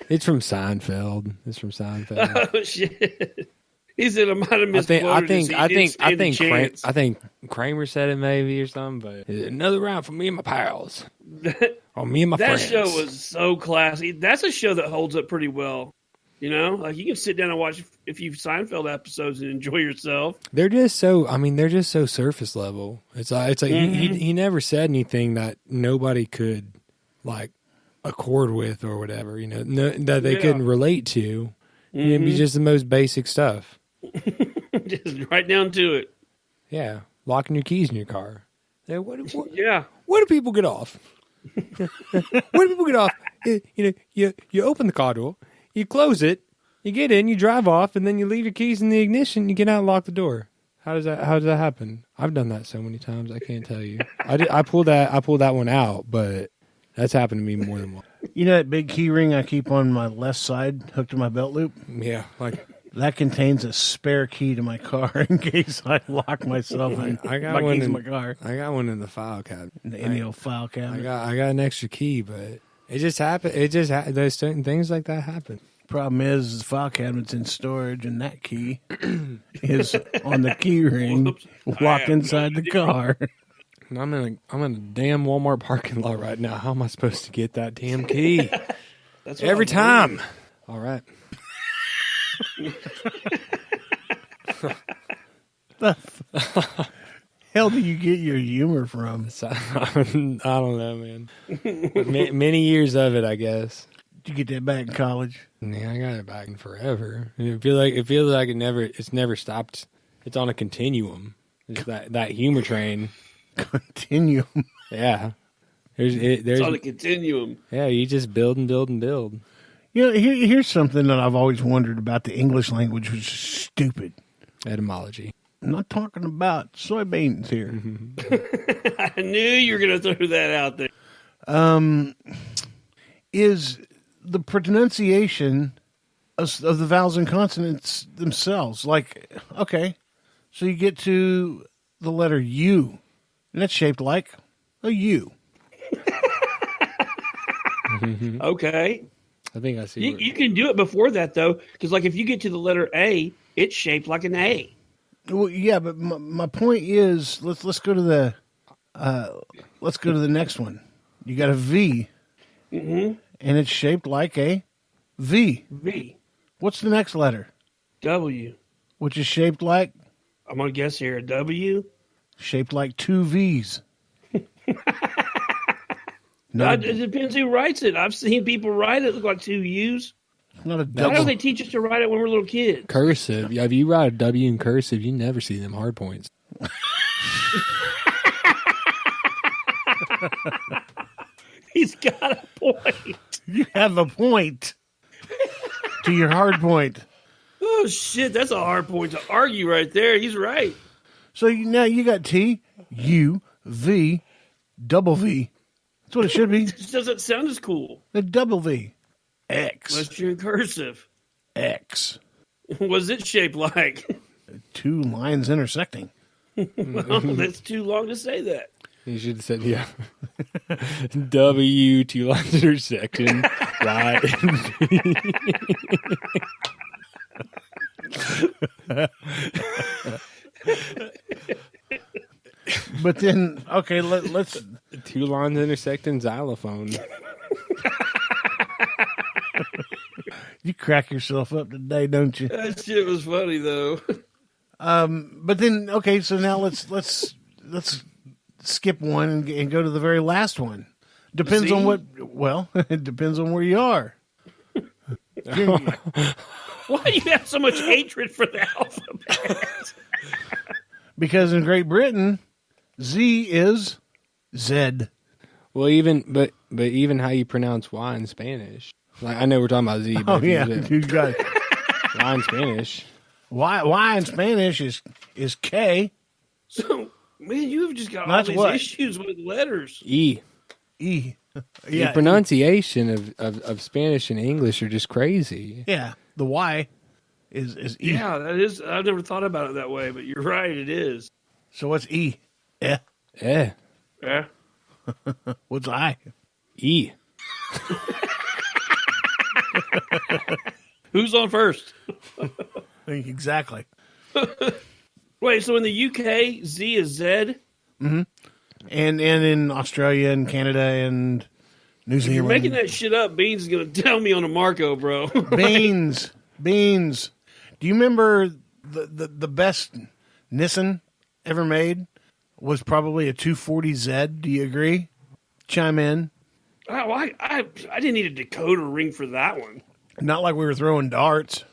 It's from Seinfeld. It's from Seinfeld. Oh shit! He said I might have misquoted. I think Kramer said it maybe or something. But another round for me and my pals. Oh, me and my friends. That show was so classy. That's a show that holds up pretty well. You know, like you can sit down and watch a few Seinfeld episodes and enjoy yourself. They're just so. I mean, they're just so surface level. It's like he never said anything that nobody could like accord with or whatever. You know, that they couldn't relate to. It'd be just the most basic stuff. Just right down to it. Yeah, locking your keys in your car. Yeah, where do people get off? Where do people get off? You open the car door, you close it, you get in, you drive off, and then you leave your keys in the ignition. You get out and lock the door. How does that happen? I've done that so many times. I can't tell you. I pulled that one out, but that's happened to me more than once. You know that big key ring I keep on my left side hooked to my belt loop? Yeah, like that contains a spare key to my car in case I lock myself in. I got my one keys in my car. I got one in the file cabinet. In the old file cabinet. I got an extra key, but it just happened. Those certain things like that happen. Problem is the file cabinet's in storage, and that key is on the key ring, locked inside the car. I'm in a damn Walmart parking lot right now. How am I supposed to get that damn key? That's every time. All right. The hell do you get your humor from? I don't know, man. Many years of it, I guess. Did you get that back in college? Yeah, I got it back in forever. It feels like it's never stopped. It's on a continuum. It's that humor train. Continuum. Yeah. It's on a continuum. Yeah, you just build and build and build. You know, here's something that I've always wondered about the English language, which is stupid. Etymology. I'm not talking about soybeans here. I knew you were going to throw that out there. Is the pronunciation of the vowels and consonants themselves. Like, okay, so you get to the letter U, and that's shaped like a U. Okay. I think I see. You can do it before that, though, because like if you get to the letter A, it's shaped like an A. Well, yeah, but my point is, let's go to the next one. You got a V, and it's shaped like a V. V. What's the next letter? W. Which is shaped like? I'm gonna guess here. A W. Shaped like two V's. No, it depends who writes it. I've seen people write it look like two U's. Not a Why double. don't they teach us to write it when we're little kids? Cursive. Yeah, if you write a W in cursive, you never see them hard points. He's got a point. You have a point to your hard point. Oh, shit. That's a hard point to argue right there. He's right. So now you got T, U, V, double V. That's what it should be. It just doesn't sound as cool. A double V. X. Unless you're in cursive. X. What's it shaped like? Two lines intersecting. Well, that's too long to say that. You should have said, yeah. W, two lines intersection, right. But then, okay, let's... Two lines intersecting xylophone. You crack yourself up today, don't you? That shit was funny, though. But then, okay, so now let's skip one and go to the very last one. Depends on what... Well, it depends on where you are. Why do you have so much hatred for the alphabet? Because in Great Britain, Z is Z. Well, even even how you pronounce Y in Spanish. Like, I know we're talking about Z, but you got it. Y in Spanish. Y in Spanish is K. So, man, you've just got all these issues with letters. E. Yeah, the pronunciation of Spanish and English are just crazy. Yeah, the Y is E. Yeah, that is. I've never thought about it that way, but you're right. It is. So what's E? Eh. Yeah. What's I? E. Who's on first? Exactly. Wait, so in the UK, Z is Z? Mm-hmm. And in Australia and Canada and New Zealand. If you're making that shit up, Beans is going to tell me on a Marco, bro. Beans. Do you remember the best Nissan ever made was probably a 240Z? Do you agree? Chime in. Oh, I didn't need a decoder ring for that one. Not like we were throwing darts.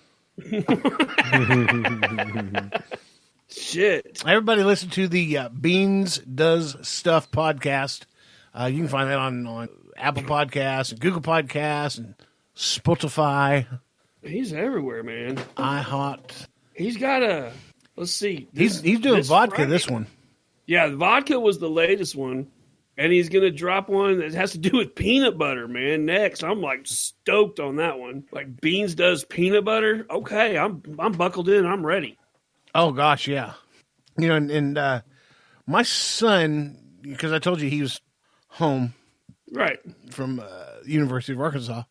Shit. Everybody listen to the Beans Does Stuff podcast. You can find that on Apple Podcasts and Google Podcasts and Spotify. He's everywhere, man. iHot. He's got a, let's see. He's doing vodka Friday. This one. Yeah, the vodka was the latest one. And he's going to drop one that has to do with peanut butter, man, next. I'm, like, stoked on that one. Like, Beans does peanut butter? Okay, I'm buckled in. I'm ready. Oh, gosh, yeah. You know, and my son, because I told you he was home. Right. From University of Arkansas.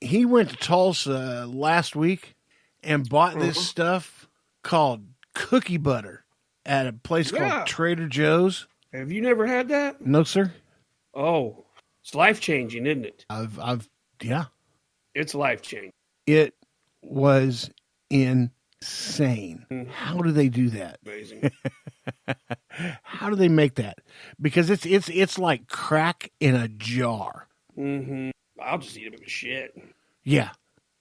He went to Tulsa last week and bought this stuff called cookie butter at a place called Trader Joe's. Have you never had that? No, sir. Oh, it's life-changing, isn't it? Yeah. It's life-changing. It was insane. How do they do that? Amazing. How do they make that? Because it's like crack in a jar. Mm-hmm. I'll just eat it with shit. Yeah.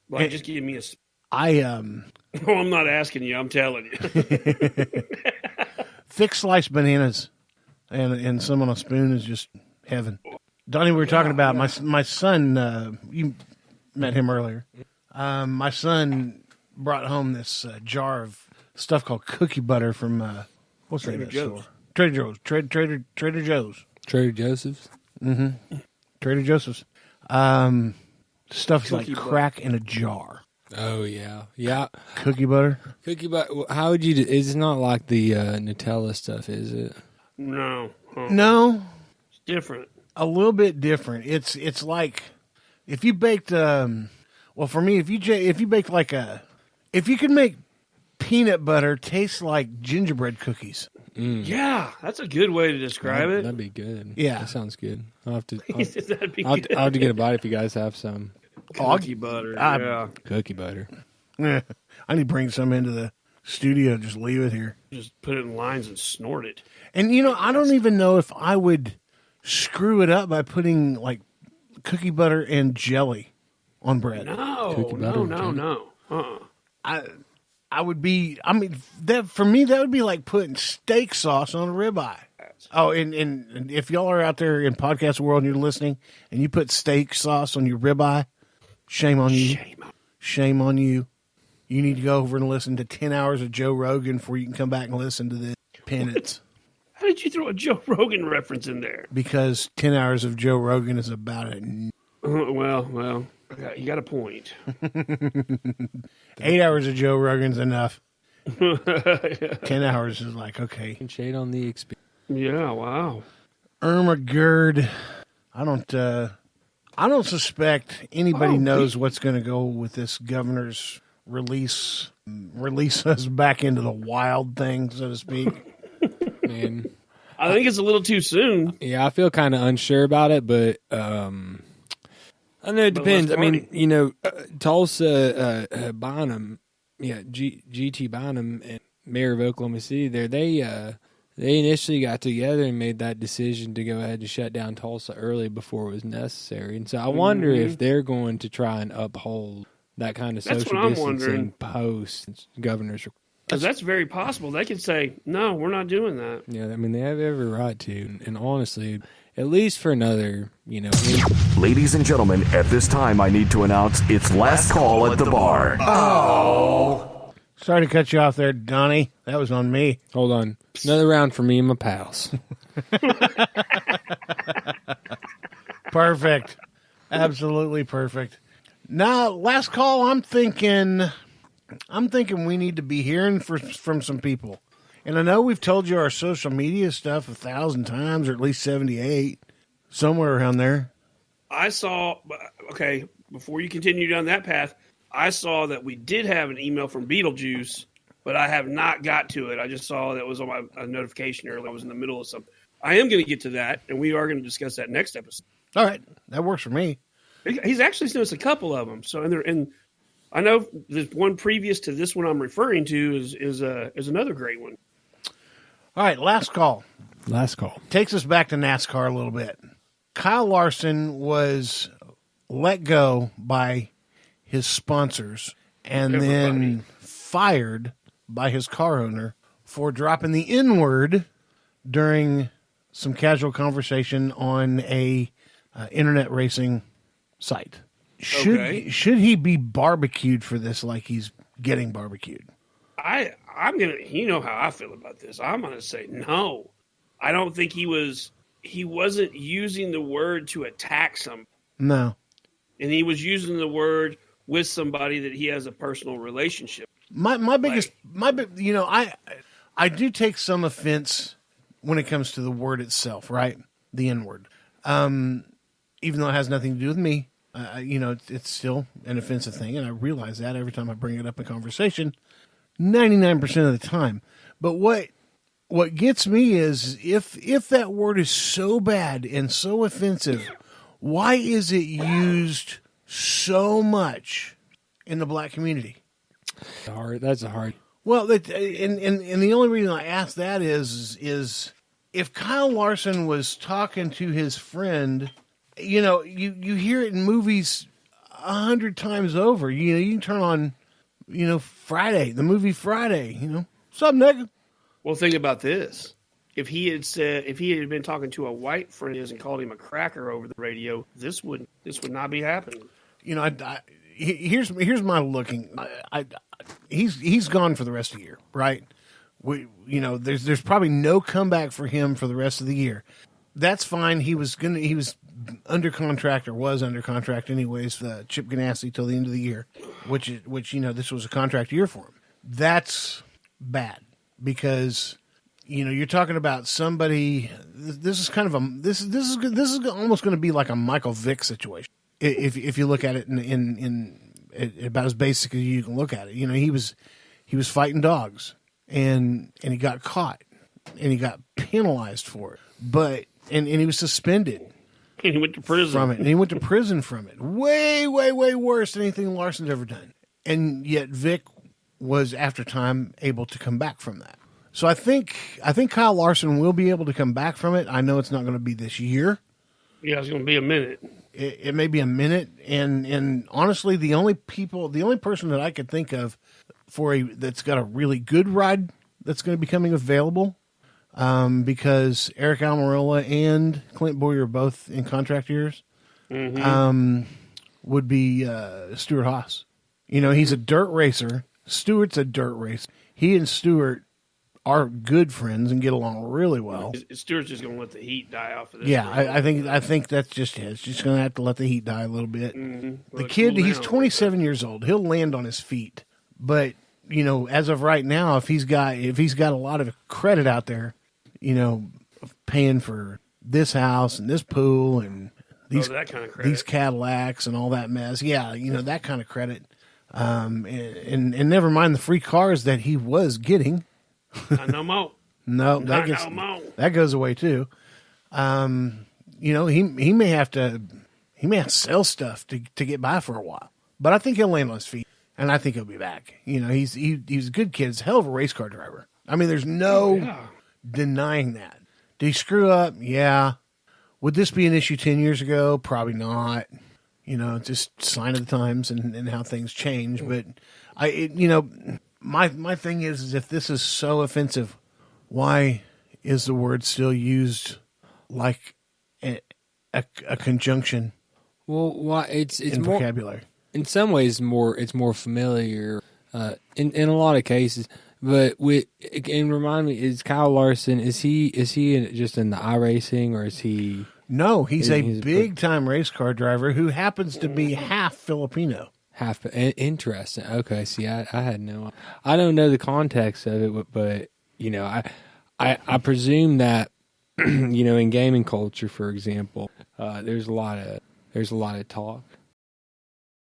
Like, just give me a... Oh, I'm not asking you. I'm telling you. Thick sliced bananas and some on a spoon is just heaven. Donnie, we were talking about my son. You met him earlier. My son brought home this jar of stuff called cookie butter from what's the name of that store? Trader Joe's. Trader Joe's. Trader Joseph's. Mm-hmm. Trader Joseph's. Stuff's like crack in a jar. Oh yeah. Cookie butter. Cookie butter. How would you? It's not like the Nutella stuff, is it? No. No. It's different. A little bit different. It's like if you baked. Well, for me, if you baked if you could make peanut butter taste like gingerbread cookies. Mm. Yeah, that's a good way to describe it. That'd be good. Yeah, that sounds good. I'll have to. That'd be I'll good. have to get a bite if you guys have some cookie butter. Yeah, cookie butter. I need to bring some into the studio. Just leave it here. Just put it in lines and snort it. And I don't even know if I would screw it up by putting like cookie butter and jelly on bread. No. I would be. I mean, that for me that would be like putting steak sauce on a ribeye. Oh, and if y'all are out there in podcast world and you're listening, and you put steak sauce on your ribeye, shame on you. Shame on you. You need to go over and listen to 10 hours of Joe Rogan before you can come back and listen to this penance. How did you throw a Joe Rogan reference in there? Because 10 hours of Joe Rogan is about it. Well, you got a point. 8 hours of Joe Rogan's enough. 10 hours is like, okay. Shade on the experience. Yeah, wow. Irma Gerd. I don't suspect anybody knows what's going to go with this governor's release us back into the wild thing, so to speak. Man, I think it's a little too soon. Yeah, I feel kind of unsure about it, but I know it depends. I mean, Tulsa, Bonham, G.T. Bonham and Mayor of Oklahoma City there, they initially got together and made that decision to go ahead and shut down Tulsa early before it was necessary. And so I wonder if they're going to try and uphold that kind of social distancing post governor's. Because that's very possible. They could say, no, we're not doing that. Yeah, I mean, they have every right to. And honestly, at least for another, Ladies and gentlemen, at this time, I need to announce it's last call at the bar. Oh. Sorry to cut you off there, Donnie. That was on me. Hold on. Another round for me and my pals. Perfect. Absolutely perfect. Now, last call, I'm thinking we need to be hearing from some people. And I know we've told you our social media stuff 1,000 times, or at least 78, somewhere around there. I saw, okay, before you continue down that path, I saw that we did have an email from Beetlejuice, but I have not got to it. I just saw that it was on my notification earlier. I was in the middle of something. I am going to get to that, and we are going to discuss that next episode. All right, that works for me. He's actually sent us a couple of them. So, and I know there's one previous to this one I'm referring to is another great one. All right, last call. Last call. Takes us back to NASCAR a little bit. Kyle Larson was let go by his sponsors and then fired by his car owner for dropping the N-word during some casual conversation on a internet racing site. Should he be barbecued for this like he's getting barbecued? I'm gonna, you know how I feel about this. I'm gonna say no. I don't think he wasn't using the word to attack somebody. No. And he was using the word with somebody that he has a personal relationship. My biggest, I do take some offense when it comes to the word itself, right? The N-word. Even though it has nothing to do with me, it's still an offensive thing, and I realize that every time I bring it up in conversation, 99% of the time. But what gets me is if that word is so bad and so offensive, why is it used so much in the black community? That's a hard. Well, and the only reason I ask that is if Kyle Larson was talking to his friend, you hear it in movies 100 times over. You can turn on, Friday, the movie Friday. What's up, nigga? Well, think about this. If he had been talking to a white friend and called him a cracker over the radio, this would not be happening. Here's my looking. He's gone for the rest of the year, right? There's probably no comeback for him for the rest of the year. That's fine. He was under contract or was under contract anyways. Chip Ganassi till the end of the year, which this was a contract year for him. That's bad because you're talking about somebody. This is kind of this is almost going to be like a Michael Vick situation if you look at it in about as basic as you can look at it. He was fighting dogs and he got caught and he got penalized for it, but and he was suspended. And he went to prison from it. And he went to prison from it. Way, way, way worse than anything Larson's ever done. And yet Vic was, after time, able to come back from that. So I think Kyle Larson will be able to come back from it. I know it's not going to be this year. Yeah, it's going to be a minute. It may be a minute. And honestly, the only person that I could think of that's got a really good ride that's going to be coming available, because Eric Almirola and Clint Boyer are both in contract years, would be Stuart Haas. He's a dirt racer. Stuart's a dirt racer. He and Stuart are good friends and get along really well. Stuart's just going to let the heat die off of this. Yeah, I think that's just it. It's just going to have to let the heat die a little bit. The kid, he's 27 years old. He'll land on his feet. But, as of right now, if he's got a lot of credit out there, paying for this house and this pool and these that kind of credit. These Cadillacs and all that mess. Yeah, that kind of credit. And never mind the free cars that he was getting. No more. No, that goes away too. He may have to sell stuff to get by for a while. But I think he'll land on his feet, and I think he'll be back. He's a good kid. He's a hell of a race car driver. I mean, there's no denying that. Did he screw up? Yeah. Would this be an issue 10 years ago? Probably not. Just sign of the times and how things change. But my thing is if this is so offensive, why is the word still used like a conjunction? Well, why it's in more vocabulary. In some ways, it's more familiar in a lot of cases. But remind me, is Kyle Larson? Is he just in the iRacing, or is he? No, he's a big time race car driver who happens to be half Filipino. Half interesting. Okay, see, I had no. I don't know the context of it, but I presume that in gaming culture, for example, there's a lot of talk